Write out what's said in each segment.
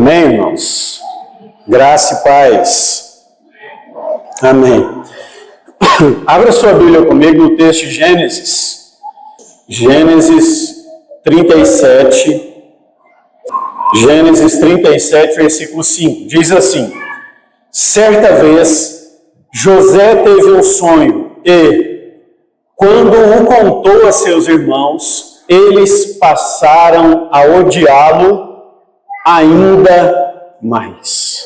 Amém, irmãos? Graça e paz. Amém. Abra sua Bíblia comigo no texto de Gênesis. Gênesis 37. Gênesis 37, versículo 5. Diz assim: certa vez, José teve um sonho e, quando o contou a seus irmãos, eles passaram a odiá-lo ainda mais.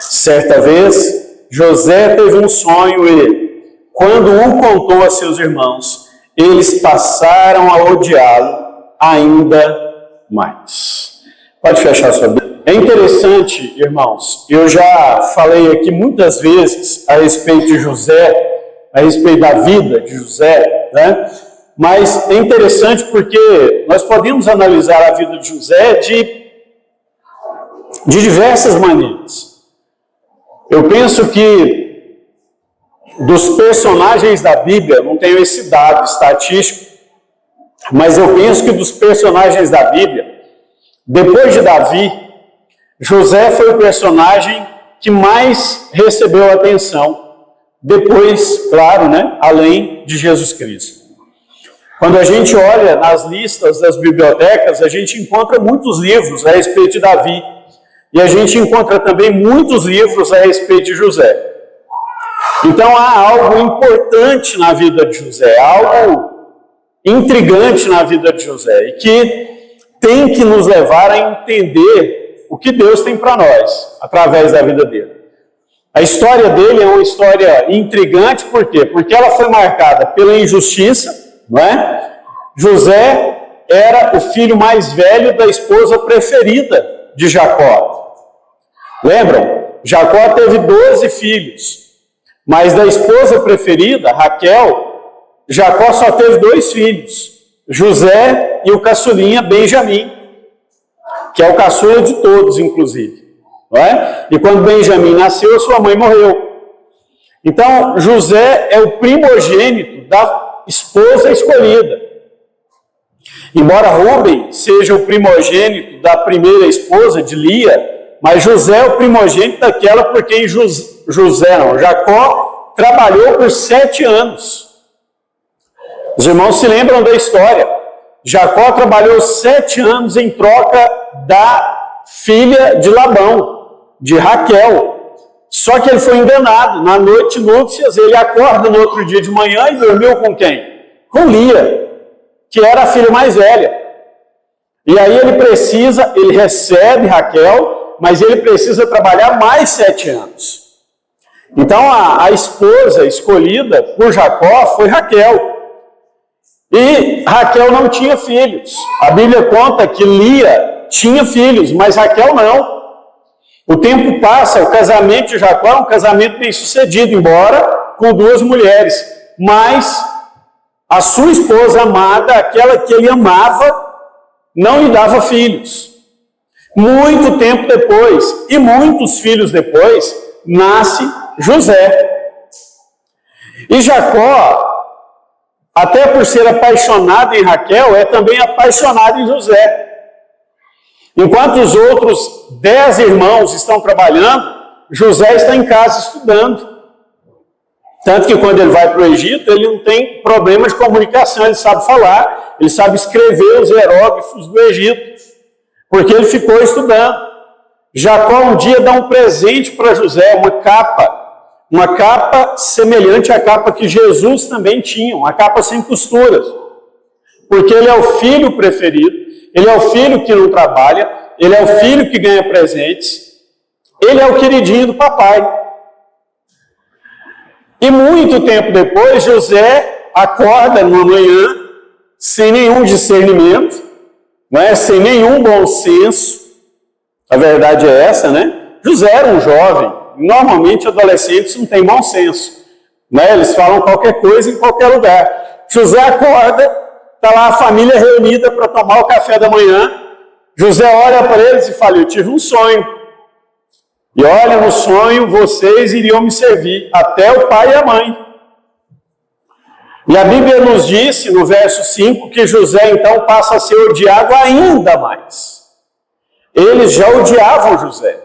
Certa vez, José teve um sonho e, quando o contou a seus irmãos, eles passaram a odiá-lo ainda mais. Pode fechar sua Bíblia. É interessante, irmãos, eu já falei aqui muitas vezes a respeito de José, a respeito da vida de José, né? Mas é interessante porque nós podemos analisar a vida de José de diversas maneiras. Eu penso que dos personagens da Bíblia, não tenho esse dado estatístico, mas eu penso que dos personagens da Bíblia, depois de Davi, José foi o personagem que mais recebeu atenção, depois, claro, né, além de Jesus Cristo. Quando a gente olha nas listas das bibliotecas, a gente encontra muitos livros a respeito de Davi. E a gente encontra também muitos livros a respeito de José. Então há algo importante na vida de José, algo intrigante na vida de José, e que tem que nos levar a entender o que Deus tem para nós, através da vida dele. A história dele é uma história intrigante, por quê? Porque ela foi marcada pela injustiça, não é? José era o filho mais velho da esposa preferida de Jacó. Lembram? Jacó teve 12 filhos, mas da esposa preferida, Raquel, Jacó só teve 2 filhos, José e o caçulinha Benjamim, que é o caçula de todos, inclusive. Não é? E quando Benjamim nasceu, sua mãe morreu. Então, José é o primogênito da esposa escolhida. Embora Rúben seja o primogênito da primeira esposa de Lia, mas José é o primogênito daquela por quem Jacó trabalhou por 7 anos. Os irmãos se lembram da história. Jacó trabalhou 7 anos em troca da filha de Labão, de Raquel. Só que ele foi enganado. Na noite de núpcias, ele acorda no outro dia de manhã e dormiu com quem? Com Lia, que era a filha mais velha. E aí ele recebe Raquel, mas ele precisa trabalhar mais 7 anos. Então a esposa escolhida por Jacó foi Raquel. E Raquel não tinha filhos. A Bíblia conta que Lia tinha filhos, mas Raquel não. O tempo passa, o casamento de Jacó é um casamento bem sucedido, embora com 2 mulheres. Mas a sua esposa amada, aquela que ele amava, não lhe dava filhos. Muito tempo depois, e muitos filhos depois, nasce José. E Jacó, até por ser apaixonado em Raquel, é também apaixonado em José. Enquanto os outros 10 irmãos estão trabalhando, José está em casa estudando. Tanto que quando ele vai para o Egito, ele não tem problema de comunicação, ele sabe falar, ele sabe escrever os hieróglifos do Egito, porque ele ficou estudando. Jacó um dia dá um presente para José, uma capa semelhante à capa que Jesus também tinha, uma capa sem costuras, porque ele é o filho preferido, ele é o filho que não trabalha, ele é o filho que ganha presentes, ele é o queridinho do papai. E muito tempo depois, José acorda numa manhã, sem nenhum discernimento, né, sem nenhum bom senso. A verdade é essa, né? José era um jovem. Normalmente, adolescentes não têm bom senso, né? Eles falam qualquer coisa em qualquer lugar. José acorda, está lá a família reunida para tomar o café da manhã. José olha para eles e fala: eu tive um sonho. E olha, no sonho vocês iriam me servir, até o pai e a mãe. E a Bíblia nos disse, no verso 5, que José então passa a ser odiado ainda mais. Eles já odiavam José,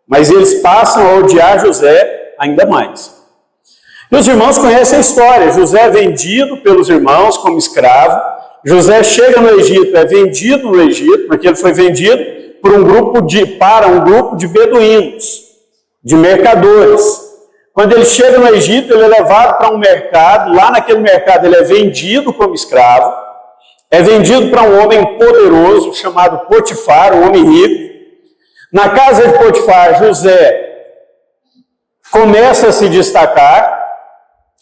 mas eles passam a odiar José ainda mais. E os irmãos conhecem a história. José é vendido pelos irmãos como escravo. José chega no Egito, é vendido no Egito, porque ele foi vendido para um grupo de beduínos, de mercadores. Quando ele chega no Egito, ele é levado para um mercado. Lá naquele mercado ele é vendido como escravo. É vendido para um homem poderoso chamado Potifar, um homem rico. Na casa de Potifar, José começa a se destacar,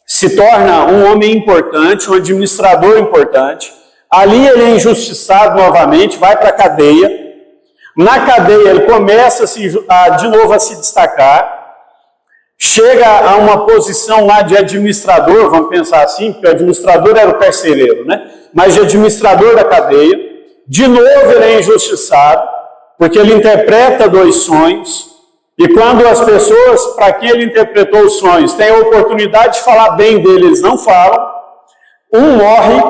se torna um homem importante, um administrador importante. Ali ele é injustiçado novamente, vai para a cadeia. Na cadeia ele começa de novo a se destacar. Chega a uma posição lá de administrador, vamos pensar assim, porque o administrador era o carcereiro, né? Mas de administrador da cadeia. De novo ele é injustiçado, porque ele interpreta 2 sonhos. E quando as pessoas para quem ele interpretou os sonhos têm a oportunidade de falar bem dele, eles não falam. Um morre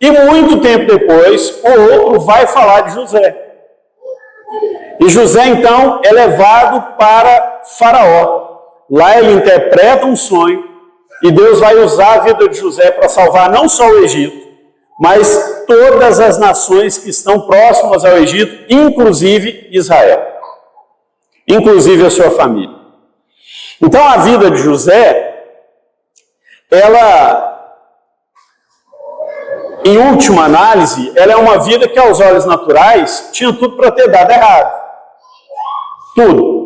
e muito tempo depois o outro vai falar de José. E José então é levado para Faraó. Lá ele interpreta um sonho e Deus vai usar a vida de José para salvar não só o Egito, mas todas as nações que estão próximas ao Egito, inclusive Israel, inclusive a sua família. Então a vida de José, ela, em última análise, ela é uma vida que aos olhos naturais tinha tudo para ter dado errado. Tudo.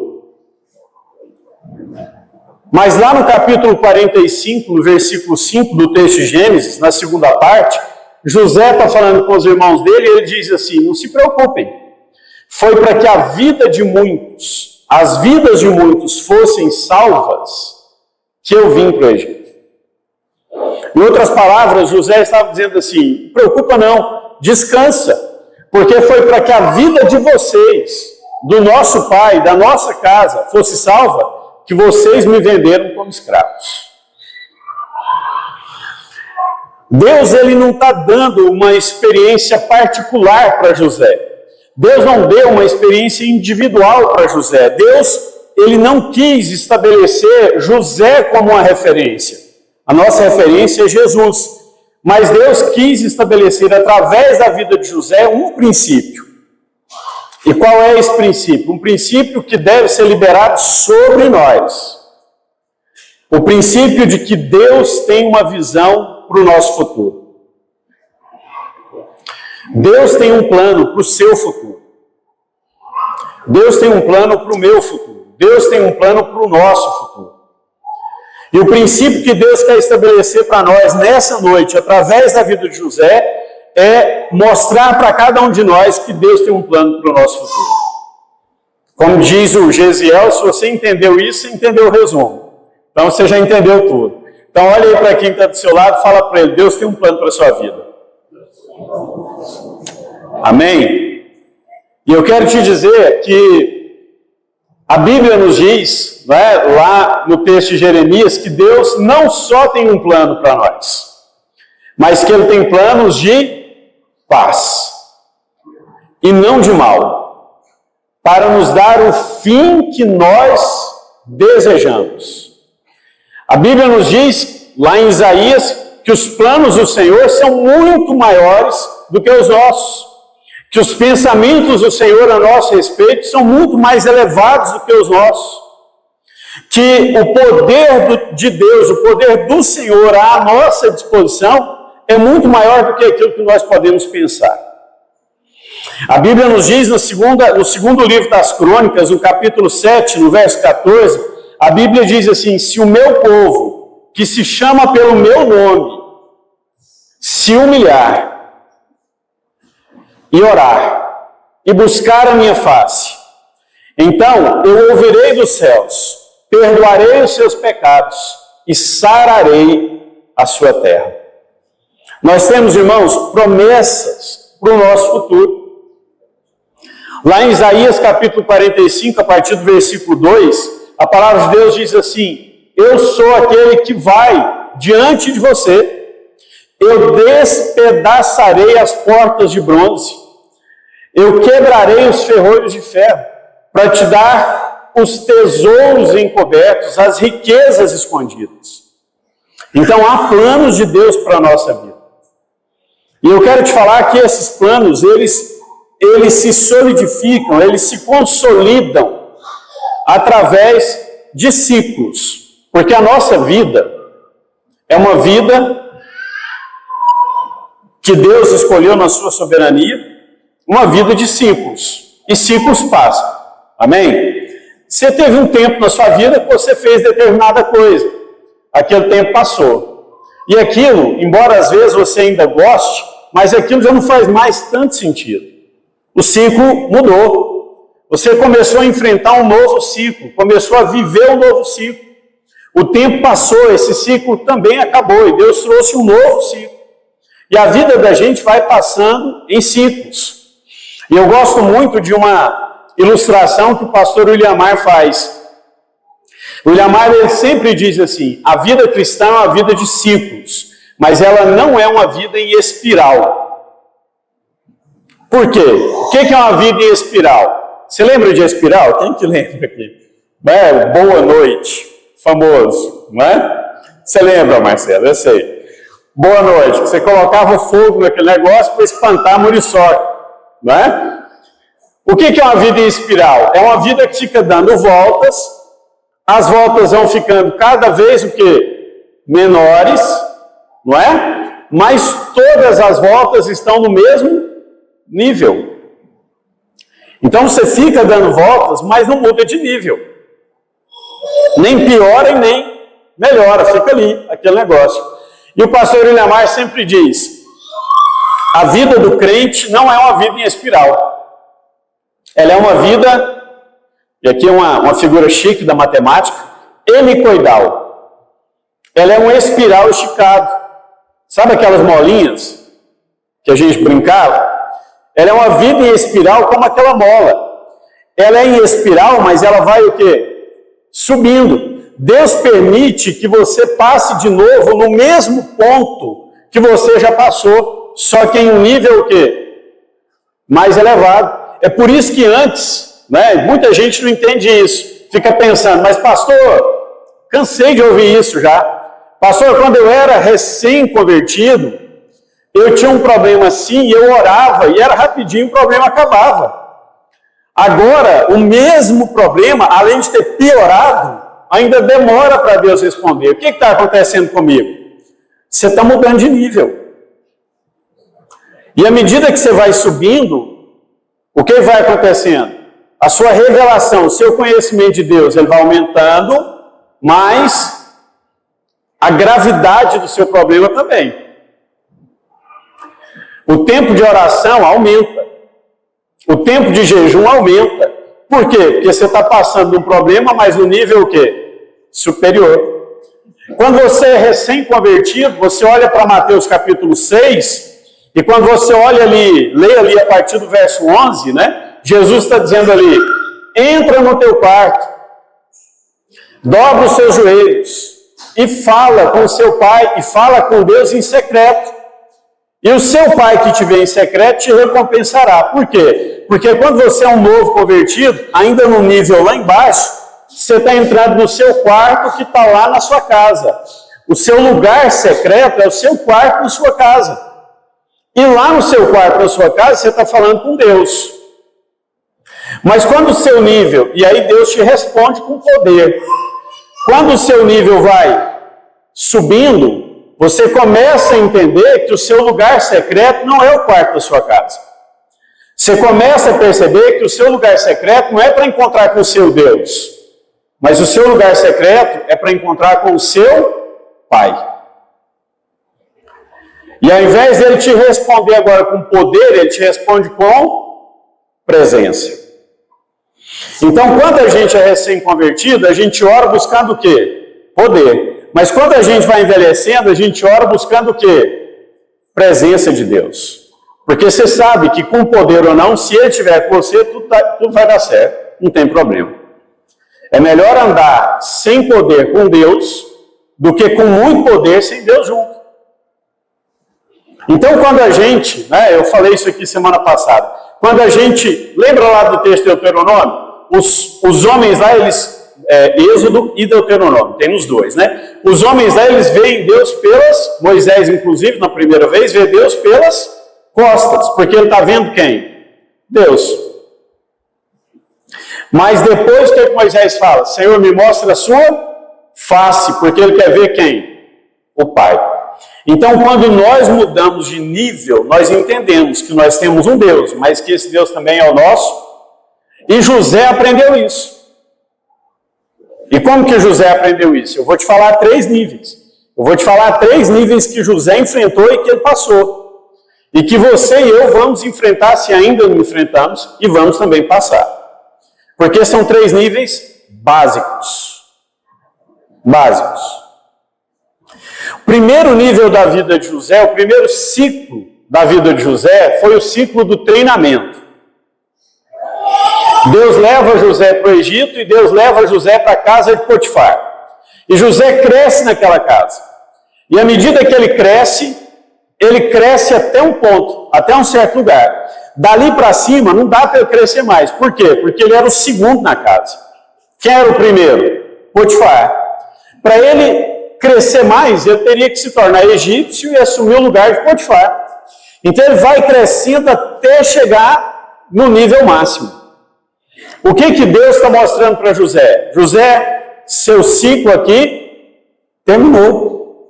Mas lá no capítulo 45, no versículo 5 do texto de Gênesis, na segunda parte, José está falando com os irmãos dele e ele diz assim: não se preocupem, foi para que a vida de muitos, as vidas de muitos fossem salvas, que eu vim para o Egito. Em outras palavras, José estava dizendo assim: não preocupa não, descansa, porque foi para que a vida de vocês, do nosso pai, da nossa casa, fosse salva, que vocês me venderam como escravos. Deus, ele não está dando uma experiência particular para José. Deus não deu uma experiência individual para José. Deus, ele não quis estabelecer José como uma referência. A nossa referência é Jesus. Mas Deus quis estabelecer, através da vida de José, um princípio. E qual é esse princípio? Um princípio que deve ser liberado sobre nós. O princípio de que Deus tem uma visão para o nosso futuro. Deus tem um plano para o seu futuro. Deus tem um plano para o meu futuro. Deus tem um plano para o nosso futuro. E o princípio que Deus quer estabelecer para nós nessa noite, através da vida de José, é mostrar para cada um de nós que Deus tem um plano para o nosso futuro. Como diz o Gesiel, se você entendeu isso, você entendeu o resumo. Então você já entendeu tudo. Então olha aí para quem está do seu lado e fala para ele: Deus tem um plano para a sua vida. Amém? E eu quero te dizer que a Bíblia nos diz, né, lá no texto de Jeremias, que Deus não só tem um plano para nós, mas que Ele tem planos de paz e não de mal, para nos dar o fim que nós desejamos. A Bíblia nos diz, lá em Isaías, que os planos do Senhor são muito maiores do que os nossos, que os pensamentos do Senhor a nosso respeito são muito mais elevados do que os nossos, que o poder de Deus, o poder do Senhor à nossa disposição é muito maior do que aquilo que nós podemos pensar. A Bíblia nos diz no segundo livro das Crônicas, no capítulo 7, no verso 14, a Bíblia diz assim: se o meu povo, que se chama pelo meu nome, se humilhar e orar e buscar a minha face, então eu ouvirei dos céus, perdoarei os seus pecados e sararei a sua terra. Nós temos, irmãos, promessas para o nosso futuro. Lá em Isaías capítulo 45, a partir do versículo 2, a palavra de Deus diz assim: eu sou aquele que vai diante de você, eu despedaçarei as portas de bronze, Eu quebrarei os ferrolhos de ferro para te dar os tesouros encobertos, as riquezas escondidas. Então há planos de Deus para a nossa vida. E eu quero te falar que esses planos, eles se solidificam, eles se consolidam através de ciclos. Porque a nossa vida é uma vida que Deus escolheu na sua soberania, uma vida de ciclos. E ciclos passam. Amém? Você teve um tempo na sua vida que você fez determinada coisa. Aquele tempo passou. E aquilo, embora às vezes você ainda goste, mas aquilo já não faz mais tanto sentido. O ciclo mudou. Você começou a enfrentar um novo ciclo, começou a viver um novo ciclo. O tempo passou, esse ciclo também acabou e Deus trouxe um novo ciclo. E a vida da gente vai passando em ciclos. E eu gosto muito de uma ilustração que o pastor William Mar faz. O William Mar, ele sempre diz assim: a vida cristã é uma vida de ciclos, mas ela não é uma vida em espiral. Por quê? O que é uma vida em espiral? Você lembra de espiral? Quem que lembra aqui? Boa noite, famoso, não é? Você lembra, Marcelo? Eu sei. Boa noite. Você colocava fogo naquele negócio para espantar a muriçoca, não é? O que é uma vida em espiral? É uma vida que fica dando voltas, as voltas vão ficando cada vez o quê? Menores, não é? Mas todas as voltas estão no mesmo nível. Então você fica dando voltas, mas não muda de nível. Nem piora e nem melhora, fica ali, aquele negócio. E o pastor William Mar sempre diz: a vida do crente não é uma vida em espiral. Ela é uma vida, e aqui é uma figura chique da matemática, helicoidal. Ela é um espiral esticado. Sabe aquelas molinhas que a gente brincava? Ela é uma vida em espiral como aquela mola. Ela é em espiral, mas ela vai o quê? Subindo. Deus permite que você passe de novo no mesmo ponto que você já passou, só que em um nível o quê? Mais elevado. É por isso que antes, né, muita gente não entende isso. Fica pensando, mas pastor, cansei de ouvir isso já. Pastor, quando eu era recém-convertido, eu tinha um problema assim, e eu orava, e era rapidinho, o problema acabava. Agora, o mesmo problema, além de ter piorado, ainda demora para Deus responder. O que está acontecendo comigo? Você está mudando de nível. E à medida que você vai subindo, o que vai acontecendo? A sua revelação, o seu conhecimento de Deus, ele vai aumentando, mas a gravidade do seu problema também. O tempo de oração aumenta. O tempo de jejum aumenta. Por quê? Porque você está passando de um problema, mas no nível o quê? Superior. Quando você é recém-convertido, você olha para Mateus capítulo 6, e quando você olha ali, lê ali a partir do verso 11, né? Jesus está dizendo ali: entra no teu quarto, dobra os seus joelhos, e fala com o seu pai, e fala com Deus em secreto. E o seu pai que te vê em secreto te recompensará. Por quê? Porque quando você é um novo convertido, ainda no nível lá embaixo, você está entrando no seu quarto que está lá na sua casa. O seu lugar secreto é o seu quarto na sua casa. E lá no seu quarto na sua casa, você está falando com Deus. Mas quando o seu nível, e aí Deus te responde com poder. Quando o seu nível vai subindo, você começa a entender que o seu lugar secreto não é o quarto da sua casa. Você começa a perceber que o seu lugar secreto não é para encontrar com o seu Deus, mas o seu lugar secreto é para encontrar com o seu Pai. E ao invés dele te responder agora com poder, ele te responde com presença. Então, quando a gente é recém-convertido, a gente ora buscando o quê? Poder. Mas quando a gente vai envelhecendo, a gente ora buscando o quê? Presença de Deus. Porque você sabe que com poder ou não, se ele estiver com você, tudo vai dar certo. Não tem problema. É melhor andar sem poder com Deus do que com muito poder sem Deus junto. Então, quando a gente, eu falei isso aqui semana passada, quando a gente, lembra lá do texto de Deuteronômio? Os homens lá, eles, Êxodo e Deuteronômio, tem nos dois, né? Os homens lá, eles veem Deus pelas, Moisés inclusive, na primeira vez, vê Deus pelas costas, porque ele está vendo quem? Deus. Mas depois que Moisés fala, Senhor, me mostra a sua face, porque ele quer ver quem? O Pai. Então, quando nós mudamos de nível, nós entendemos que nós temos um Deus, mas que esse Deus também é o nosso. E José aprendeu isso. E como que José aprendeu isso? Eu vou te falar 3 níveis. Eu vou te falar 3 níveis que José enfrentou e que ele passou. E que você e eu vamos enfrentar, se ainda não enfrentamos, e vamos também passar. Porque são 3 níveis básicos. Básicos. O primeiro nível da vida de José, o primeiro ciclo da vida de José, foi o ciclo do treinamento. Deus leva José para o Egito e Deus leva José para a casa de Potifar. E José cresce naquela casa. E à medida que ele cresce até um ponto, até um certo lugar. Dali para cima não dá para ele crescer mais. Por quê? Porque ele era o segundo na casa. Quem era o primeiro? Potifar. Para ele crescer mais, ele teria que se tornar egípcio e assumir o lugar de Potifar. Então ele vai crescendo até chegar no nível máximo. O que Deus está mostrando para José? José, seu ciclo aqui terminou.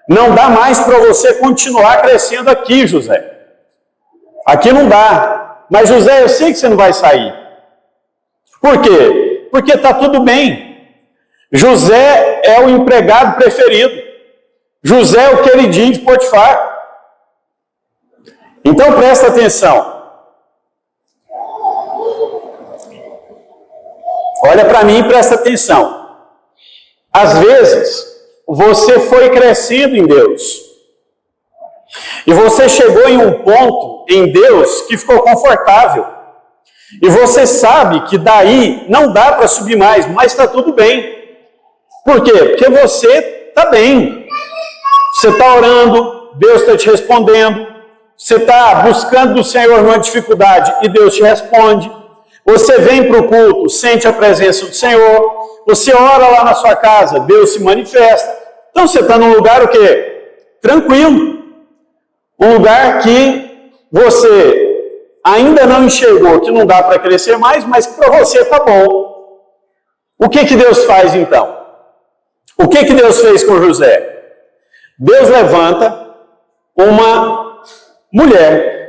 Não dá mais para você continuar crescendo aqui, José. Aqui não dá. Mas José, eu sei que você não vai sair. Por quê? Porque está tudo bem. José é o empregado preferido. José é o queridinho de Potifar. Então presta atenção. Olha para mim e presta atenção. Às vezes, você foi crescendo em Deus. E você chegou em um ponto em Deus que ficou confortável. E você sabe que daí não dá para subir mais, mas está tudo bem. Por quê? Porque você está bem. Você está orando, Deus está te respondendo. Você está buscando do Senhor numa dificuldade e Deus te responde. Você vem para o culto, sente a presença do Senhor. Você ora lá na sua casa, Deus se manifesta. Então você está num lugar o quê? Tranquilo. Um lugar que você ainda não enxergou, que não dá para crescer mais, mas que para você está bom. O que Deus faz então? O que Deus fez com José? Deus levanta uma mulher.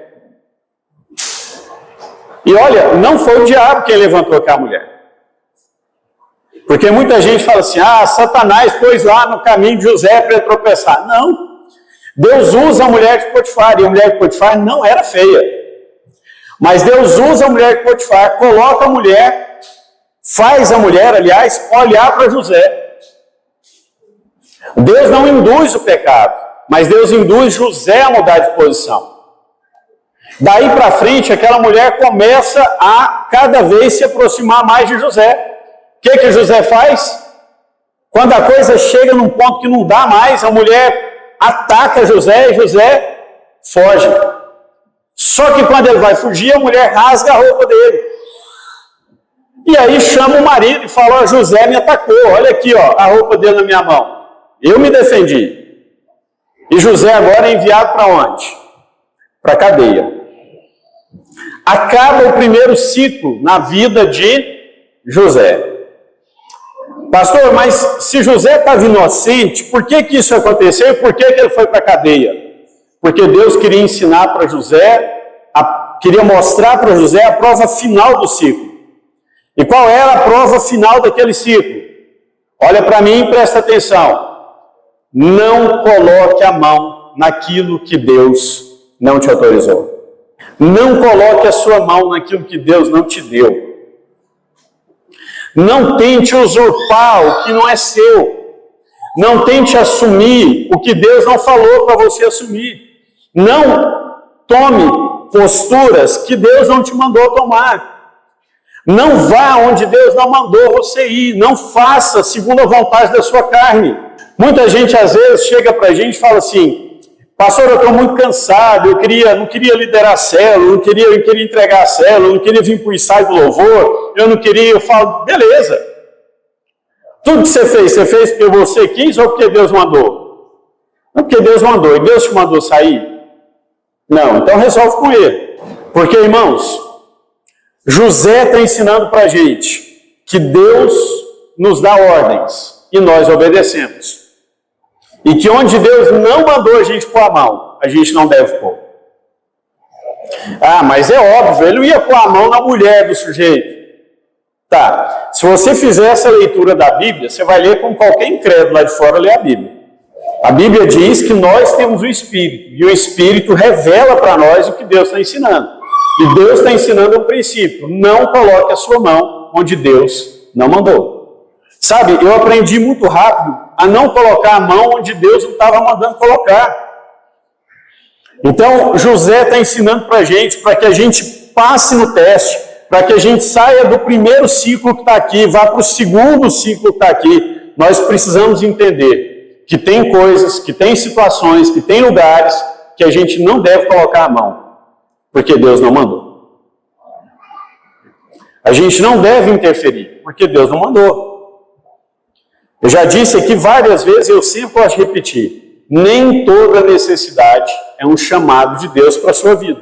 E olha, não foi o diabo quem levantou aquela mulher. Porque muita gente fala assim, Satanás pôs lá no caminho de José para ele tropeçar. Não. Deus usa a mulher de Potifar, e a mulher de Potifar não era feia. Mas Deus usa a mulher de Potifar, coloca a mulher, faz a mulher, aliás, olhar para José. Deus não induz o pecado, mas Deus induz José a mudar de posição. Daí para frente, aquela mulher começa a cada vez se aproximar mais de José. O que José faz? Quando a coisa chega num ponto que não dá mais, a mulher ataca José e José foge. Só que quando ele vai fugir, a mulher rasga a roupa dele. E aí chama o marido e fala, José me atacou, olha aqui a roupa dele na minha mão. Eu me defendi. E José agora é enviado para onde? Para a cadeia. Acaba o primeiro ciclo na vida de José. Pastor, mas se José estava inocente, por que isso aconteceu e por que ele foi para a cadeia? Porque Deus queria ensinar para José, queria mostrar para José a prova final do ciclo. E qual era a prova final daquele ciclo? Olha para mim e presta atenção. Não coloque a mão naquilo que Deus não te autorizou. Não coloque a sua mão naquilo que Deus não te deu. Não tente usurpar o que não é seu. Não tente assumir o que Deus não falou para você assumir. Não tome posturas que Deus não te mandou tomar. Não vá onde Deus não mandou você ir. Não faça segundo a vontade da sua carne. Muita gente às vezes chega para a gente e fala assim, Pastor, eu estou muito cansado, não queria liderar a célula, eu queria entregar a célula, eu não queria vir para o ensaio do louvor, eu falo, beleza. Tudo que você fez porque você quis ou porque Deus mandou? Não, porque Deus mandou. E Deus te mandou sair? Não, então resolve com ele. Porque, irmãos, José está ensinando para a gente que Deus nos dá ordens e nós obedecemos. E que onde Deus não mandou a gente pôr a mão, a gente não deve pôr. Ah, mas é óbvio, ele não ia pôr a mão na mulher do sujeito. Tá, se você fizer essa leitura da Bíblia, você vai ler como qualquer incrédulo lá de fora lê a Bíblia. A Bíblia diz que nós temos o Espírito, e o Espírito revela para nós o que Deus está ensinando. E Deus está ensinando um princípio: não coloque a sua mão onde Deus não mandou. Sabe, eu aprendi muito rápido a não colocar a mão onde Deus não estava mandando colocar. Então, José está ensinando para que a gente passe no teste, para que a gente saia do primeiro ciclo que está aqui, vá para o segundo ciclo que está aqui. Nós precisamos entender que tem coisas, que tem situações, que tem lugares que a gente não deve colocar a mão, porque Deus não mandou. A gente não deve interferir, porque Deus não mandou. Eu já disse aqui várias vezes, eu sempre gosto de repetir, nem toda necessidade é um chamado de Deus para a sua vida.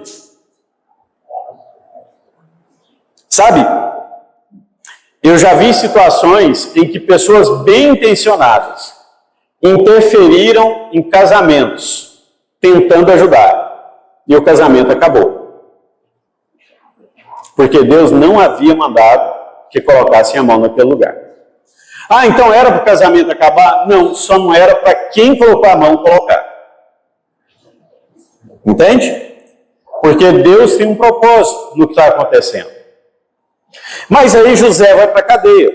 Sabe, eu já vi situações em que pessoas bem intencionadas interferiram em casamentos, tentando ajudar, e o casamento acabou. Porque Deus não havia mandado que colocassem a mão naquele lugar. Ah, então era para o casamento acabar? Não, só não era para quem colocou a mão colocar. Entende? Porque Deus tem um propósito no que está acontecendo. Mas aí José vai para a cadeia,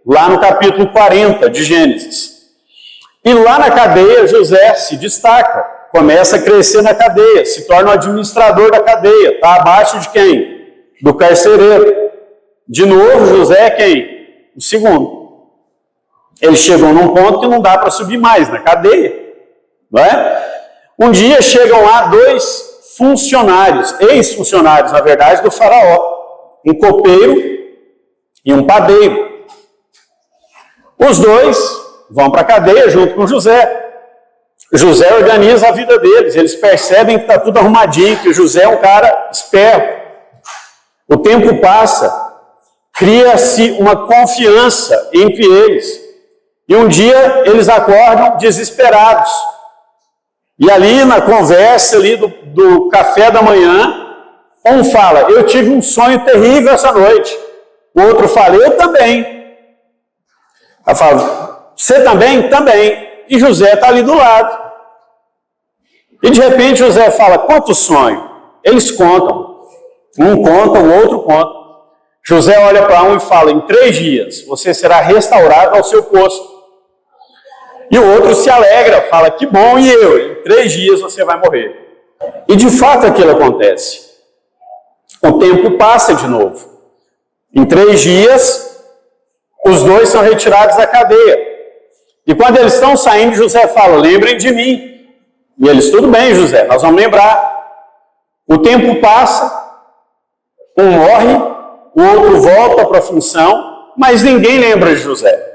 lá no capítulo 40 de Gênesis. E lá na cadeia José se destaca, começa a crescer na cadeia, se torna o administrador da cadeia, está abaixo de quem? Do carcereiro. De novo, José é quem? O segundo. Ele chegou num ponto que não dá para subir mais na cadeia, não é? Um dia chegam lá dois funcionários, ex-funcionários, na verdade, do faraó, um copeiro e um padeiro. Os dois vão para a cadeia junto com José. José organiza a vida deles, eles percebem que está tudo arrumadinho, que José é um cara esperto. O tempo passa, cria-se uma confiança entre eles. E um dia eles acordam desesperados. E ali na conversa ali do café da manhã, um fala, eu tive um sonho terrível essa noite. O outro fala, eu também. Ela fala, você também? Também. E José está ali do lado. E de repente José fala, conta o sonho. Eles contam. Um conta, o outro conta. José olha para um e fala, em 3 dias você será restaurado ao seu posto. E o outro se alegra, fala, que bom, e eu? Em 3 dias você vai morrer. E de fato aquilo acontece. O tempo passa de novo. Em 3 dias, os dois são retirados da cadeia. E quando eles estão saindo, José fala, lembrem de mim. E eles, tudo bem, José, nós vamos lembrar. O tempo passa, um morre, o outro volta para a função, mas ninguém lembra de José.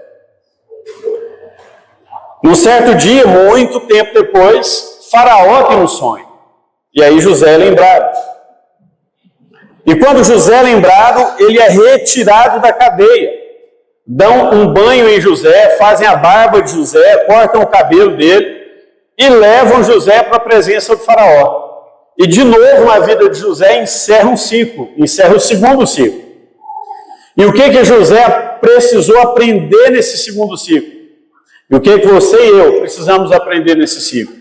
Num certo dia, muito tempo depois, Faraó tem um sonho. E aí José é lembrado. E quando José é lembrado, ele é retirado da cadeia. Dão um banho em José, fazem a barba de José, cortam o cabelo dele e levam José para a presença do Faraó. E de novo na vida de José encerra um ciclo, encerra o segundo ciclo. E o que José precisou aprender nesse segundo ciclo? E o que você e eu precisamos aprender nesse ciclo?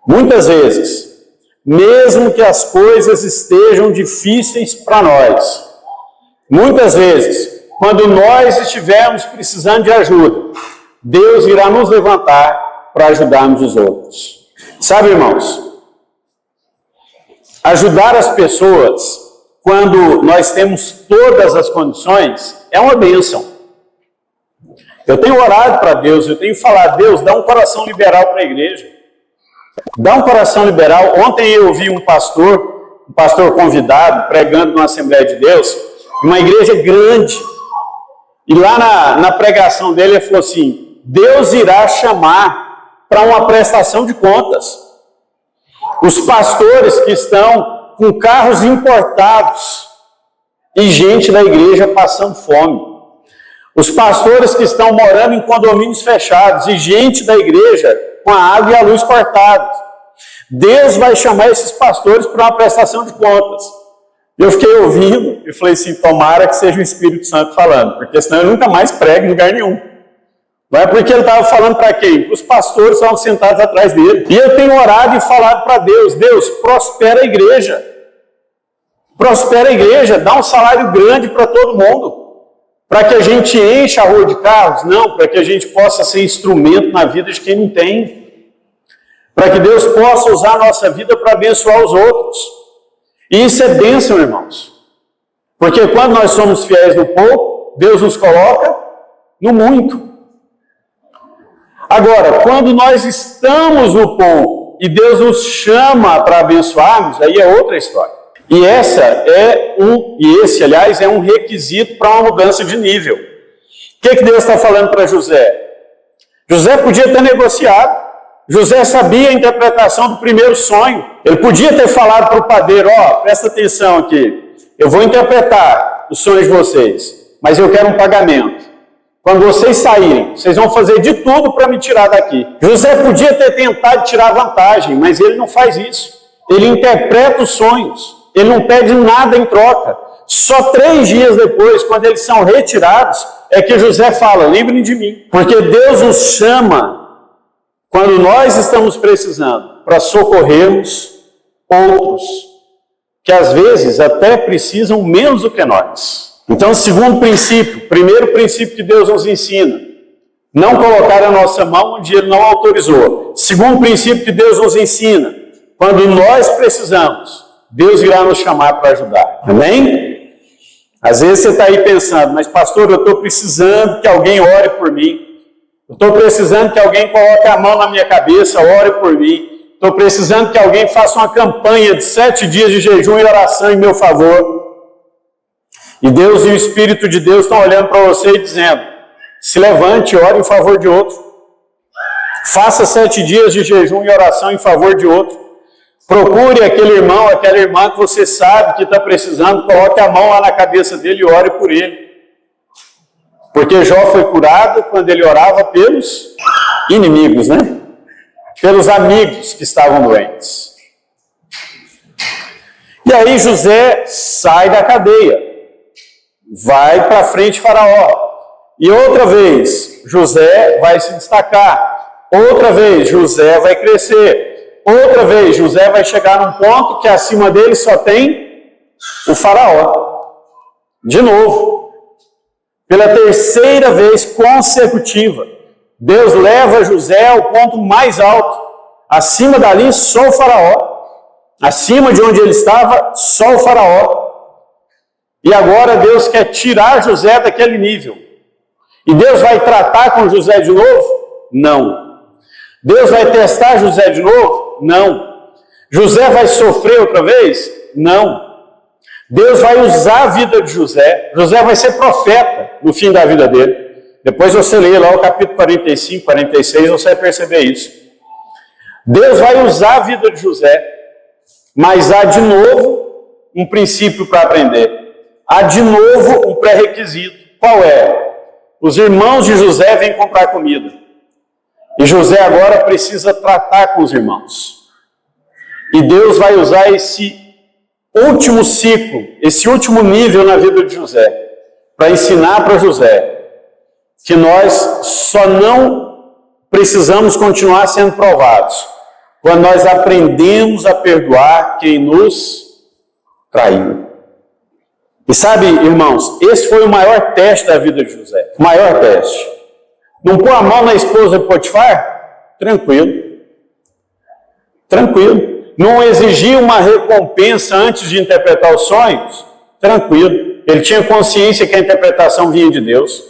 Muitas vezes, mesmo que as coisas estejam difíceis para nós, muitas vezes, quando nós estivermos precisando de ajuda, Deus irá nos levantar para ajudarmos os outros. Sabe, irmãos, ajudar as pessoas quando nós temos todas as condições é uma bênção. Eu tenho orado para Deus, eu tenho falado, Deus, dá um coração liberal para a igreja. Dá um coração liberal. Ontem eu ouvi um pastor convidado, pregando numa Assembleia de Deus, uma igreja grande. E lá na pregação dele, ele falou assim: Deus irá chamar para uma prestação de contas os pastores que estão com carros importados e gente da igreja passando fome. Os pastores que estão morando em condomínios fechados e gente da igreja com a água e a luz cortados. Deus vai chamar esses pastores para uma prestação de contas. Eu fiquei ouvindo e falei assim: tomara que seja o Espírito Santo falando, porque senão eu nunca mais prego em lugar nenhum. Não é porque ele estava falando para quem? Para os pastores que estavam sentados atrás dele. E eu tenho orado e falado para Deus: Deus, prospera a igreja. Prospera a igreja, dá um salário grande para todo mundo. Para que a gente encha a rua de carros? Não, para que a gente possa ser instrumento na vida de quem não tem. Para que Deus possa usar a nossa vida para abençoar os outros. E isso é bênção, irmãos. Porque quando nós somos fiéis no pouco, Deus nos coloca no muito. Agora, quando nós estamos no pouco e Deus nos chama para abençoarmos, aí é outra história. E esse, aliás, é um requisito para uma mudança de nível. O que Deus está falando para José? José podia ter negociado. José sabia a interpretação do primeiro sonho. Ele podia ter falado para o padeiro: presta atenção aqui, eu vou interpretar os sonhos de vocês, mas eu quero um pagamento. Quando vocês saírem, vocês vão fazer de tudo para me tirar daqui. José podia ter tentado tirar vantagem, mas ele não faz isso. Ele interpreta os sonhos. Ele não pede nada em troca. Só 3 dias depois, quando eles são retirados, é que José fala: lembrem de mim. Porque Deus nos chama, quando nós estamos precisando, para socorrermos outros, que às vezes até precisam menos do que nós. Então, segundo princípio, primeiro princípio que Deus nos ensina: não colocar a nossa mão onde Ele não autorizou. Segundo princípio que Deus nos ensina: quando nós precisamos, Deus irá nos chamar para ajudar. Amém? Às vezes você está aí pensando: mas pastor, eu estou precisando que alguém ore por mim. Eu estou precisando que alguém coloque a mão na minha cabeça, ore por mim. Estou precisando que alguém faça uma campanha de 7 dias de jejum e oração em meu favor. E Deus e o Espírito de Deus estão olhando para você e dizendo: se levante, ore em favor de outro. Faça 7 dias de jejum e oração em favor de outro. Procure aquele irmão, aquela irmã que você sabe que está precisando, coloque a mão lá na cabeça dele e ore por ele. Porque Jó foi curado quando ele orava pelos inimigos, né? Pelos amigos que estavam doentes. E aí José sai da cadeia. Vai para frente de Faraó. E outra vez, José vai se destacar. Outra vez, José vai crescer. Outra vez, José vai chegar num ponto que acima dele só tem o Faraó. De novo. Pela 3ª vez consecutiva, Deus leva José ao ponto mais alto. Acima dali, só o Faraó. Acima de onde ele estava, só o Faraó. E agora Deus quer tirar José daquele nível. E Deus vai tratar com José de novo? Não. Deus vai testar José de novo? Não. José vai sofrer outra vez? Não. Deus vai usar a vida de José. José vai ser profeta no fim da vida dele. Depois você lê lá o capítulo 45, 46, você vai perceber isso. Deus vai usar a vida de José, mas há de novo um princípio para aprender. Há de novo um pré-requisito. Qual é? Os irmãos de José vêm comprar comida. E José agora precisa tratar com os irmãos. E Deus vai usar esse último ciclo, esse último nível na vida de José, para ensinar para José que nós só não precisamos continuar sendo provados quando nós aprendemos a perdoar quem nos traiu. E sabe, irmãos, esse foi o maior teste da vida de José. O maior teste. Não pôr a mão na esposa de Potifar? Tranquilo. Tranquilo. Não exigir uma recompensa antes de interpretar os sonhos? Tranquilo. Ele tinha consciência que a interpretação vinha de Deus.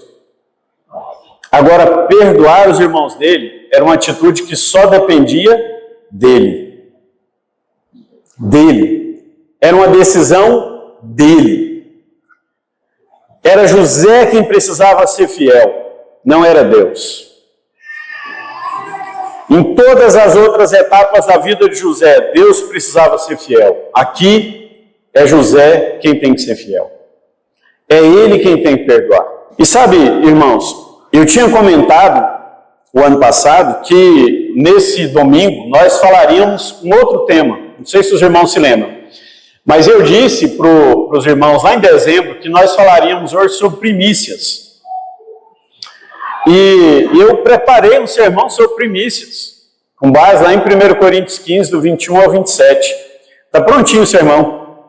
Agora, perdoar os irmãos dele era uma atitude que só dependia dele. Dele. Era uma decisão dele. Era José quem precisava ser fiel, não era Deus. Em todas as outras etapas da vida de José, Deus precisava ser fiel. Aqui é José quem tem que ser fiel. É ele quem tem que perdoar. E sabe, irmãos, eu tinha comentado o ano passado que nesse domingo nós falaríamos um outro tema. Não sei se os irmãos se lembram. Mas eu disse para os irmãos lá em dezembro que nós falaríamos hoje sobre primícias. E eu preparei um sermão sobre primícias, com base lá em 1 Coríntios 15, do 21 ao 27. Está prontinho o sermão.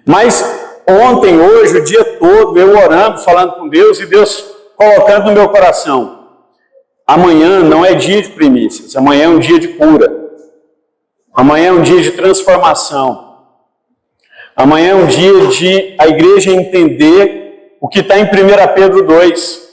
Mas ontem, hoje, o dia todo, eu orando, falando com Deus, e Deus colocando no meu coração: amanhã não é dia de primícias, amanhã é um dia de cura. Amanhã é um dia de transformação. Amanhã é um dia de a igreja entender o que está em 1 Pedro 2.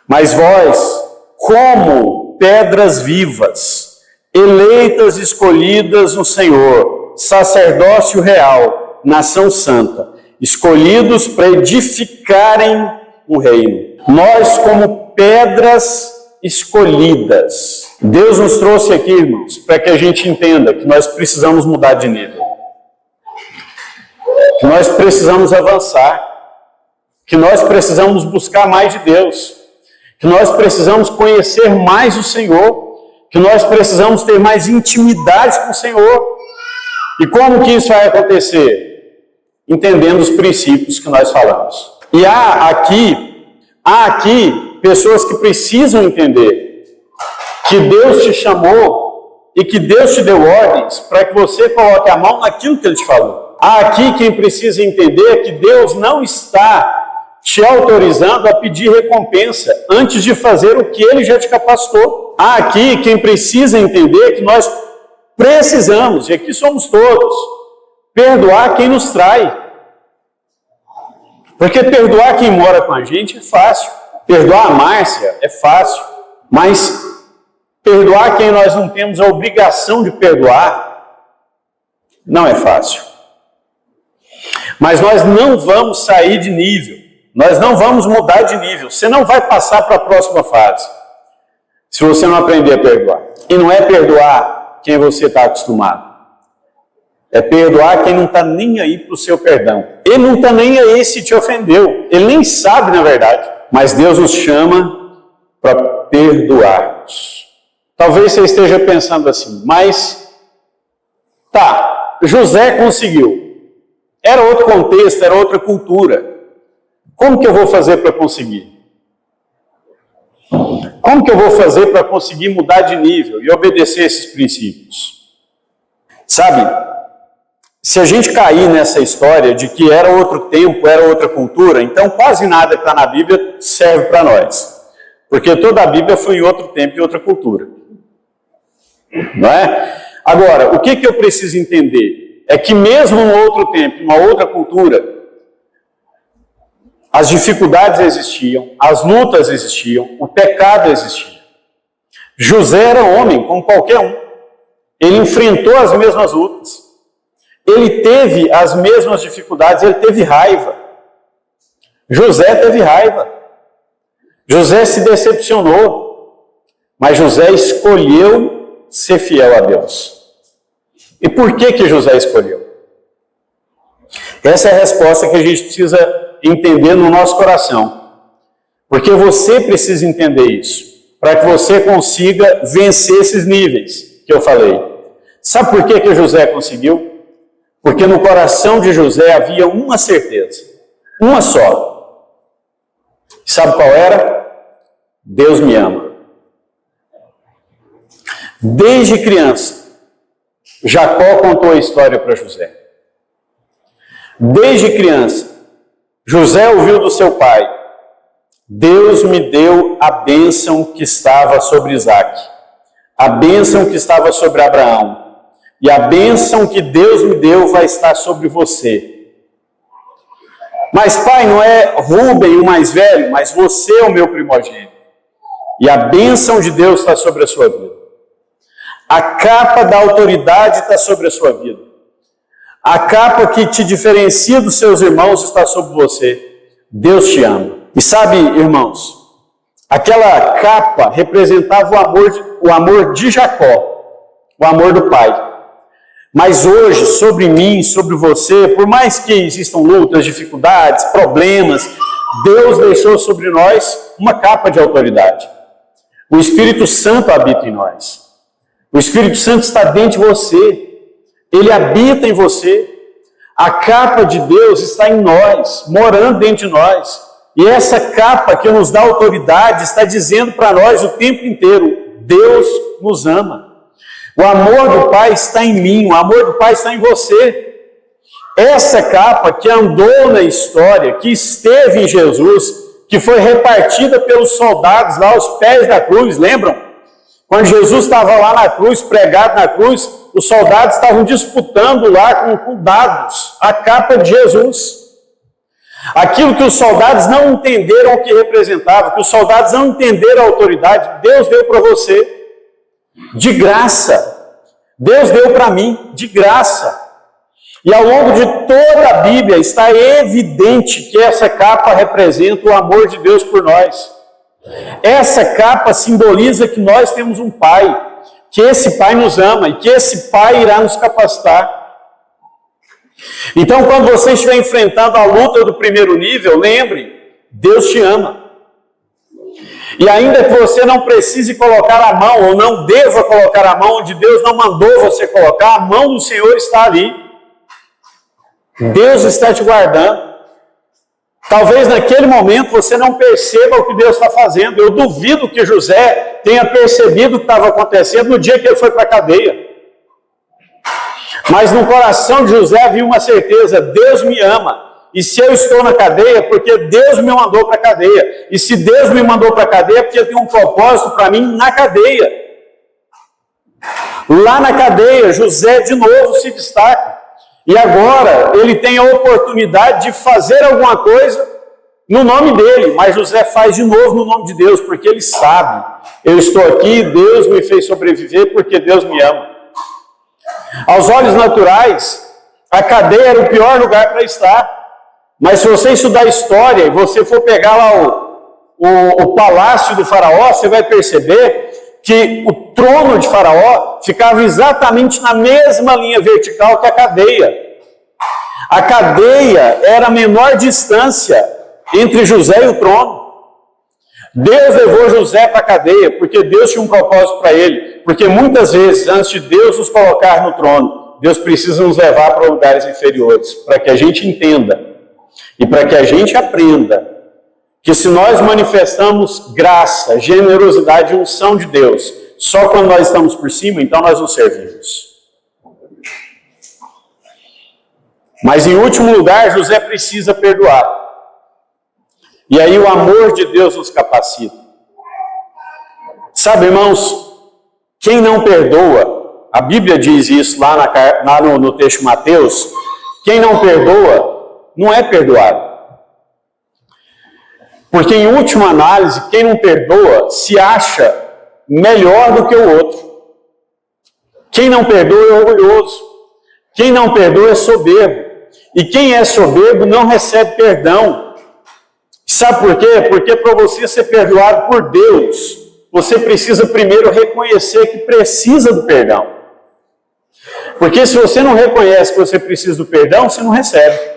Mas vós, como pedras vivas, eleitas e escolhidas no Senhor, sacerdócio real, nação santa, escolhidos para edificarem o reino. Nós, como pedras escolhidas. Deus nos trouxe aqui, irmãos, para que a gente entenda que nós precisamos mudar de nível. Que nós precisamos avançar. Que nós precisamos buscar mais de Deus. Que nós precisamos conhecer mais o Senhor, que nós precisamos ter mais intimidade com o Senhor. E como que isso vai acontecer? Entendendo os princípios que nós falamos. E há aqui pessoas que precisam entender que Deus te chamou e que Deus te deu ordens para que você coloque a mão naquilo que Ele te falou. Há aqui quem precisa entender que Deus não está te autorizando a pedir recompensa antes de fazer o que Ele já te capacitou. Há aqui quem precisa entender que nós precisamos, e aqui somos todos, perdoar quem nos trai. Porque perdoar quem mora com a gente é fácil. Perdoar a Márcia é fácil. Mas perdoar quem nós não temos a obrigação de perdoar não é fácil. Mas nós não vamos sair de nível. Nós não vamos mudar de nível. Você não vai passar para a próxima fase se você não aprender a perdoar. E não é perdoar quem você está acostumado. É perdoar quem não está nem aí para o seu perdão. Ele não está nem aí se te ofendeu. Ele nem sabe, na verdade. Mas Deus nos chama para perdoarmos. Talvez você esteja pensando assim, mas tá, José conseguiu. Era outro contexto, era outra cultura. Como que eu vou fazer para conseguir? Como que eu vou fazer para conseguir mudar de nível e obedecer esses princípios? Sabe, se a gente cair nessa história de que era outro tempo, era outra cultura, então quase nada que está na Bíblia serve para nós. Porque toda a Bíblia foi em outro tempo e outra cultura. Não é? Agora, o que eu preciso entender? É que mesmo em outro tempo, uma outra cultura, as dificuldades existiam, as lutas existiam, o pecado existia. José era homem, como qualquer um. Ele enfrentou as mesmas lutas. Ele teve as mesmas dificuldades, ele teve raiva. José teve raiva. José se decepcionou. Mas José escolheu ser fiel a Deus. E por que José escolheu? Essa é a resposta que a gente precisa entender no nosso coração. Porque você precisa entender isso, para que você consiga vencer esses níveis que eu falei. Sabe por que José conseguiu? Porque no coração de José havia uma certeza, uma só. Sabe qual era? Deus me ama. Desde criança, Jacó contou a história para José. Desde criança, José ouviu do seu pai: Deus me deu a bênção que estava sobre Isaac, a bênção que estava sobre Abraão, e a bênção que Deus me deu vai estar sobre você. Mas pai, não é Rúben o mais velho, mas você é o meu primogênito. E a bênção de Deus está sobre a sua vida. A capa da autoridade está sobre a sua vida. A capa que te diferencia dos seus irmãos está sobre você. Deus te ama. E sabe, irmãos, aquela capa representava o amor de Jacó, o amor do pai. Mas hoje, sobre mim, sobre você, por mais que existam lutas, dificuldades, problemas, Deus deixou sobre nós uma capa de autoridade. O Espírito Santo habita em nós. O Espírito Santo está dentro de você. Ele habita em você. A capa de Deus está em nós, morando dentro de nós. E essa capa que nos dá autoridade está dizendo para nós o tempo inteiro: Deus nos ama. O amor do Pai está em mim, o amor do Pai está em você. Essa capa que andou na história, que esteve em Jesus, que foi repartida pelos soldados lá aos pés da cruz, lembram? Quando Jesus estava lá na cruz, pregado na cruz, os soldados estavam disputando lá com dados a capa de Jesus. Aquilo que os soldados não entenderam o que representava, que os soldados não entenderam a autoridade, Deus deu para você. De graça. Deus deu para mim de graça. E ao longo de toda a Bíblia está evidente que essa capa representa o amor de Deus por nós. Essa capa simboliza que nós temos um Pai, que esse Pai nos ama e que esse Pai irá nos capacitar. Então, quando você estiver enfrentando a luta do primeiro nível, lembre, Deus te ama. E ainda que você não precise colocar a mão, ou não deva colocar a mão onde Deus não mandou você colocar, a mão do Senhor está ali. Deus está te guardando. Talvez naquele momento você não perceba o que Deus está fazendo. Eu duvido que José tenha percebido o que estava acontecendo no dia que ele foi para a cadeia. Mas no coração de José havia uma certeza: Deus me ama. E se eu estou na cadeia, é porque Deus me mandou para a cadeia. E se Deus me mandou para a cadeia, é porque tem um propósito para mim na cadeia. Lá na cadeia, José de novo se destaca. E agora ele tem a oportunidade de fazer alguma coisa no nome dele. Mas José faz de novo no nome de Deus, porque ele sabe: eu estou aqui, Deus me fez sobreviver porque Deus me ama. Aos olhos naturais, a cadeia era o pior lugar para estar. Mas se você estudar a história e você for pegar lá o palácio do faraó, você vai perceber que o trono de faraó ficava exatamente na mesma linha vertical que a cadeia. A cadeia era a menor distância entre José e o trono. Deus levou José para a cadeia porque Deus tinha um propósito para ele. Porque muitas vezes, antes de Deus nos colocar no trono, Deus precisa nos levar para lugares inferiores, para que a gente entenda e para que a gente aprenda que se nós manifestamos graça, generosidade e unção de Deus só quando nós estamos por cima, então nós não servimos. Mas em último lugar, José precisa perdoar. E aí o amor de Deus nos capacita. Sabe, irmãos, quem não perdoa, a Bíblia diz isso lá no texto de Mateus, quem não perdoa não é perdoado. Porque em última análise, quem não perdoa se acha melhor do que o outro. Quem não perdoa é orgulhoso. Quem não perdoa é soberbo. E quem é soberbo não recebe perdão. Sabe por quê? Porque para você ser perdoado por Deus, você precisa primeiro reconhecer que precisa do perdão. Porque se você não reconhece que você precisa do perdão, você não recebe.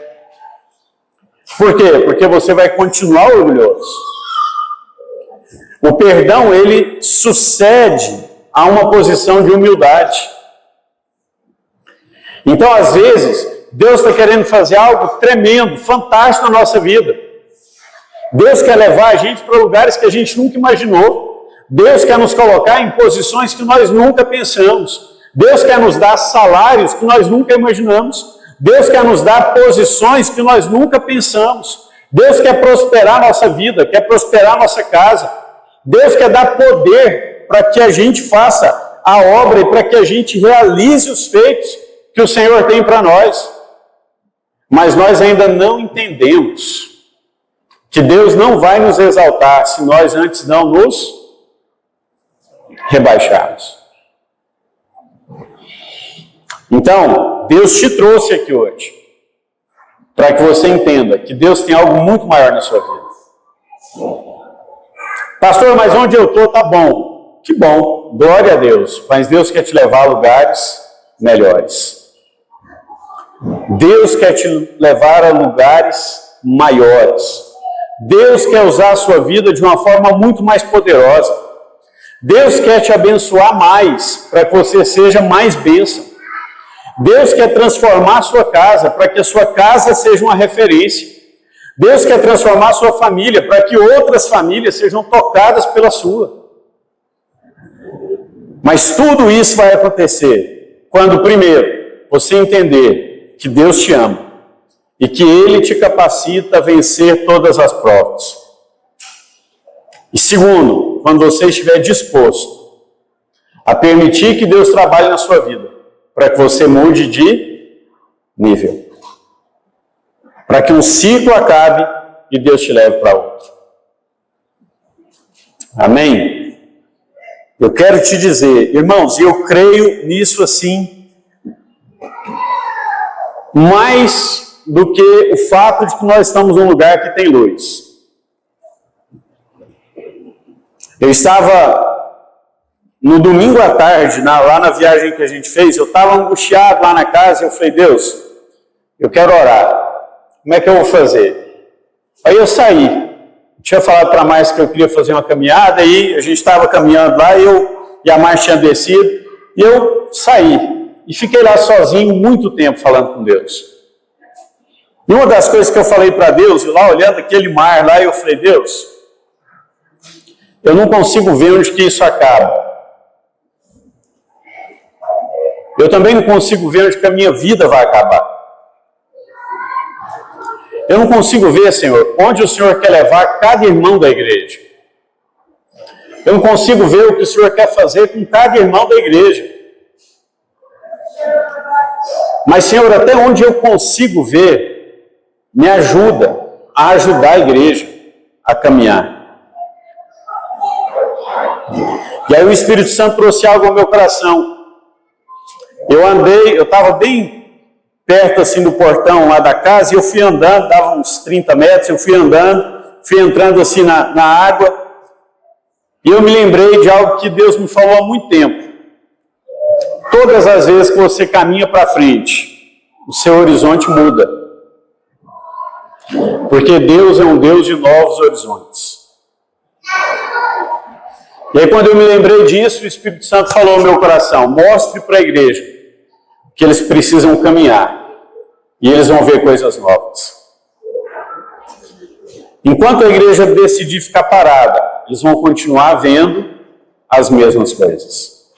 Por quê? Porque você vai continuar orgulhoso. O perdão, ele sucede a uma posição de humildade. Então, às vezes, Deus está querendo fazer algo tremendo, fantástico na nossa vida. Deus quer levar a gente para lugares que a gente nunca imaginou. Deus quer nos colocar em posições que nós nunca pensamos. Deus quer nos dar salários que nós nunca imaginamos. Deus quer nos dar posições que nós nunca pensamos. Deus quer prosperar a nossa vida, quer prosperar a nossa casa. Deus quer dar poder para que a gente faça a obra e para que a gente realize os feitos que o Senhor tem para nós. Mas nós ainda não entendemos que Deus não vai nos exaltar se nós antes não nos rebaixarmos. Então, Deus te trouxe aqui hoje, para que você entenda que Deus tem algo muito maior na sua vida. Pastor, mas onde eu estou tá bom. Que bom, glória a Deus. Mas Deus quer te levar a lugares melhores. Deus quer te levar a lugares maiores. Deus quer usar a sua vida de uma forma muito mais poderosa. Deus quer te abençoar mais, para que você seja mais bênção. Deus quer transformar a sua casa, para que a sua casa seja uma referência. Deus quer transformar a sua família, para que outras famílias sejam tocadas pela sua. Mas tudo isso vai acontecer quando, primeiro, você entender que Deus te ama e que Ele te capacita a vencer todas as provas. E segundo, quando você estiver disposto a permitir que Deus trabalhe na sua vida, para que você mude de nível. Para que um ciclo acabe e Deus te leve para outro. Amém? Eu quero te dizer, irmãos, eu creio nisso assim, mais do que o fato de que nós estamos num lugar que tem luz. Eu estava no domingo à tarde, lá na viagem que a gente fez, eu estava angustiado lá na casa e eu falei, Deus, eu quero orar. Como é que eu vou fazer? Aí eu saí. Eu tinha falado para a Márcia que eu queria fazer uma caminhada, aí a gente estava caminhando lá e a Márcia tinha descido, e eu saí. E fiquei lá sozinho muito tempo falando com Deus. E uma das coisas que eu falei para Deus, lá olhando aquele mar lá, eu falei, Deus, eu não consigo ver onde que isso acaba. Eu também não consigo ver onde que a minha vida vai acabar. Eu não consigo ver, Senhor, onde o Senhor quer levar cada irmão da igreja. Eu não consigo ver o que o Senhor quer fazer com cada irmão da igreja. Mas, Senhor, até onde eu consigo ver, me ajuda a ajudar a igreja a caminhar. E aí o Espírito Santo trouxe algo ao meu coração. Eu estava bem perto assim do portão lá da casa, e eu fui andando, dava uns 30 metros, eu fui andando, fui entrando assim na água, e eu me lembrei de algo que Deus me falou há muito tempo. Todas as vezes que você caminha para frente, o seu horizonte muda. Porque Deus é um Deus de novos horizontes. E aí quando eu me lembrei disso, o Espírito Santo falou no meu coração, mostre para a igreja que eles precisam caminhar, e eles vão ver coisas novas. Enquanto a igreja decidir ficar parada, eles vão continuar vendo as mesmas coisas.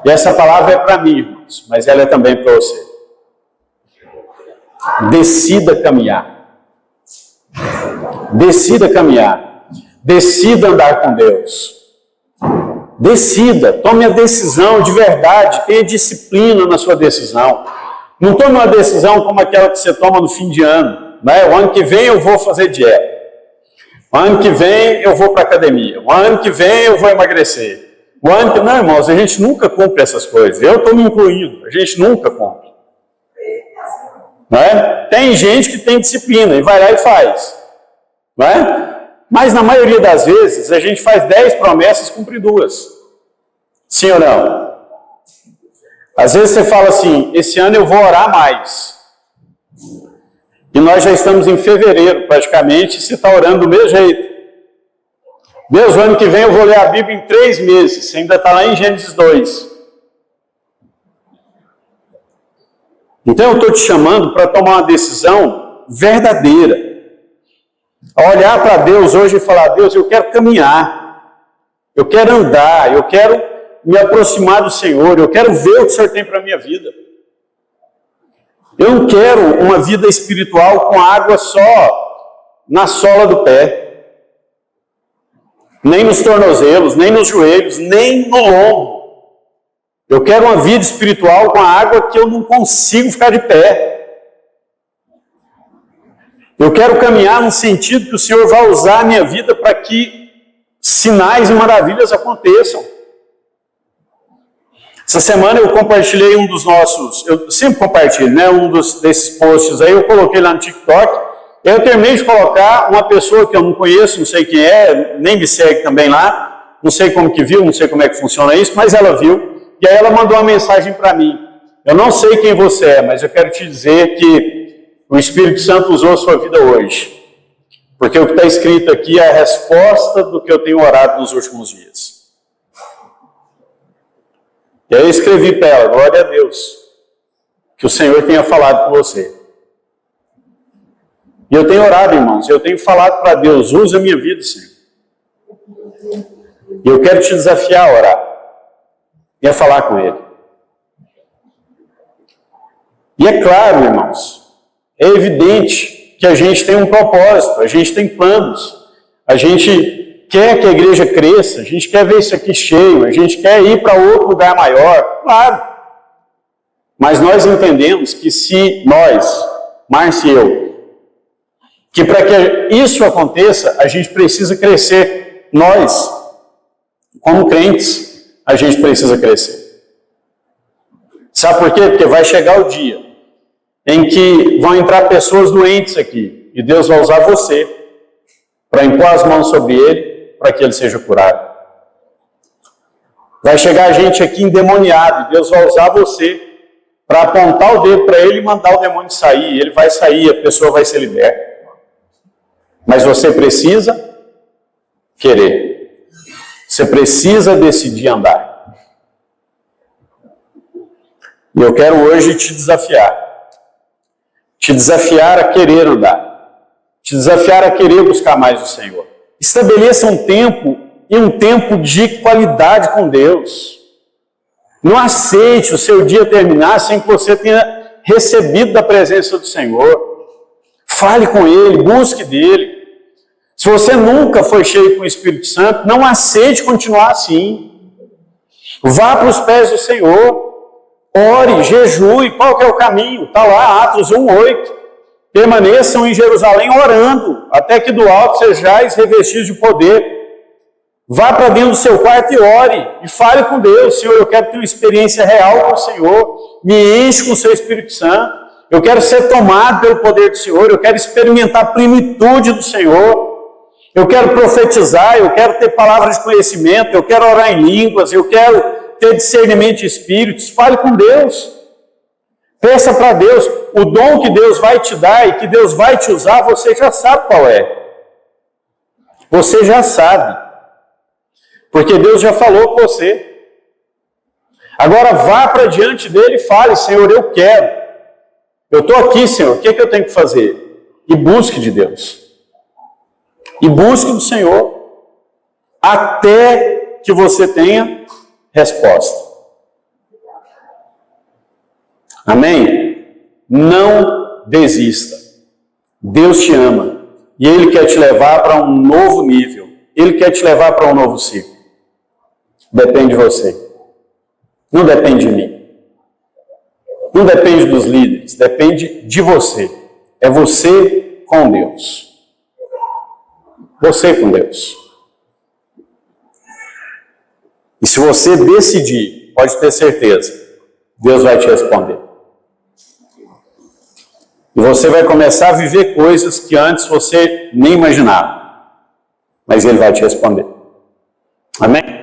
E essa palavra é para mim, irmãos, mas ela é também para você. Decida caminhar. Decida caminhar. Decida andar com Deus. Decida, tome a decisão de verdade, tenha disciplina na sua decisão. Não tome uma decisão como aquela que você toma no fim de ano. Né? O ano que vem eu vou fazer dieta. O ano que vem eu vou para a academia. O ano que vem eu vou emagrecer. Não, irmãos, a gente nunca cumpre essas coisas. Eu estou me incluindo, a gente nunca cumpre. Não é? Tem gente que tem disciplina e vai lá e faz. Não é? Mas na maioria das vezes a gente faz 10 promessas e cumpre 2. Sim ou não? Às vezes você fala assim, esse ano eu vou orar mais. E nós já estamos em fevereiro praticamente, e você está orando do mesmo jeito. Deus, o ano que vem eu vou ler a Bíblia em 3 meses, você ainda está lá em Gênesis 2. Então eu estou te chamando para tomar uma decisão verdadeira. A olhar para Deus hoje e falar, Deus, eu quero caminhar, eu quero andar, eu quero me aproximar do Senhor, eu quero ver o que o Senhor tem para a minha vida. Eu não quero uma vida espiritual com água só na sola do pé, nem nos tornozelos, nem nos joelhos, nem no lombo. Eu quero uma vida espiritual com a água que eu não consigo ficar de pé. Eu quero caminhar no sentido que o Senhor vai usar a minha vida para que sinais e maravilhas aconteçam. Essa semana eu compartilhei um dos nossos, eu sempre compartilho, né? Desses posts aí, eu coloquei lá no TikTok. Eu terminei de colocar uma pessoa que eu não conheço, não sei quem é, nem me segue também lá, não sei como que viu, não sei como é que funciona isso, mas ela viu, e aí ela mandou uma mensagem para mim. Eu não sei quem você é, mas eu quero te dizer que o Espírito Santo usou a sua vida hoje, porque o que está escrito aqui é a resposta do que eu tenho orado nos últimos dias. E aí eu escrevi para ela, glória a Deus, que o Senhor tenha falado com você. E eu tenho orado, irmãos, eu tenho falado para Deus, usa a minha vida, Senhor. E eu quero te desafiar a orar e a falar com Ele. E é claro, irmãos, é evidente que a gente tem um propósito, a gente tem planos, a gente quer que a igreja cresça, a gente quer ver isso aqui cheio, a gente quer ir para outro lugar maior, claro. Mas nós entendemos que se nós, Márcia e eu, que para que isso aconteça, a gente precisa crescer. Nós, como crentes, a gente precisa crescer. Sabe por quê? Porque vai chegar o dia em que vão entrar pessoas doentes aqui, e Deus vai usar você para impor as mãos sobre ele, para que ele seja curado. Vai chegar gente aqui endemoniado, e Deus vai usar você para apontar o dedo para ele e mandar o demônio sair. Ele vai sair, a pessoa vai ser liberta. Mas você precisa querer. Você precisa decidir andar. E eu quero hoje te desafiar. Te desafiar a querer andar. Te desafiar a querer buscar mais o Senhor. Estabeleça um tempo, e um tempo de qualidade com Deus. Não aceite o seu dia terminar sem que você tenha recebido da presença do Senhor. Fale com Ele, busque dEle. Se você nunca foi cheio com o Espírito Santo, não aceite continuar assim. Vá para os pés do Senhor. Ore, jejue. Qual que é o caminho? Está lá, Atos 1:8. Permaneçam em Jerusalém orando, até que do alto sejais revestidos de poder. Vá para dentro do seu quarto e ore. E fale com Deus. Senhor, eu quero ter uma experiência real com o Senhor. Me enche com o seu Espírito Santo. Eu quero ser tomado pelo poder do Senhor. Eu quero experimentar a plenitude do Senhor. Eu quero profetizar, eu quero ter palavras de conhecimento, eu quero orar em línguas, eu quero ter discernimento de espíritos. Fale com Deus. Peça para Deus. O dom que Deus vai te dar e que Deus vai te usar, você já sabe qual é. Você já sabe. Porque Deus já falou com você. Agora vá para diante dele e fale, Senhor, eu quero. Eu estou aqui, Senhor, o que é que eu tenho que fazer? E busque de Deus. E busque do Senhor até que você tenha resposta. Amém? Não desista. Deus te ama e Ele quer te levar para um novo nível. Ele quer te levar para um novo ciclo. Depende de você. Não depende de mim. Não depende dos líderes. Depende de você. É você com Deus. Você com Deus. E se você decidir, pode ter certeza, Deus vai te responder. E você vai começar a viver coisas que antes você nem imaginava. Mas Ele vai te responder. Amém?